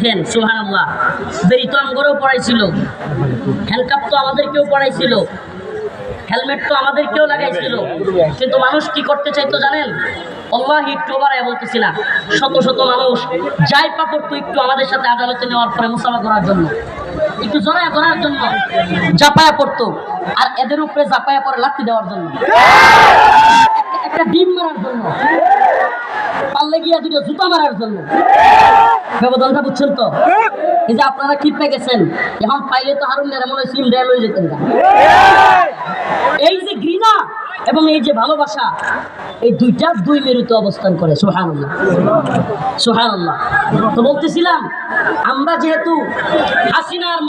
দেখেন সুবহানাল্লাহ, বেরি তো আমগরেও পড়াইছিল, হ্যান্ডকাপ তো আমাদেরকেও পড়াইছিল, হেলমেট তো আমাদেরকেও লাগাইছিল, কিন্তু মানুষ কি করতে চাইতো জানেন? আল্লাহি একটু বাড়ায় বলতেছি না, শত শত মানুষ যাই পা করতো একটু আমাদের সাথে আদালতে নেওয়ার পরে মুসাফা করার জন্য, একটু জড়ায় করার জন্য জাপায়া পড়তো, আর এদের উপরে জাপায়া পরে লাথি দেওয়ার জন্য, একটা ডিম মারার জন্য, পাল্লে গিয়া দুটো জুতা মারার জন্য। ব্যবধানটা বুঝছেন তো? এই যে আপনারা কি পেয়ে গেছেন, এখন পাইলে তো হারুন মেরা মনে সিম দেয়া লয়ে যেতেন না। এই যে ঘৃণা এবং এই যে ভালোবাসা, এই দুইটা দুই মেরুতে অবস্থান করে। সুবহানাল্লাহ, সুবহানাল্লাহ। তো বলতেছিলাম, আমরা যেহেতু হাসিনার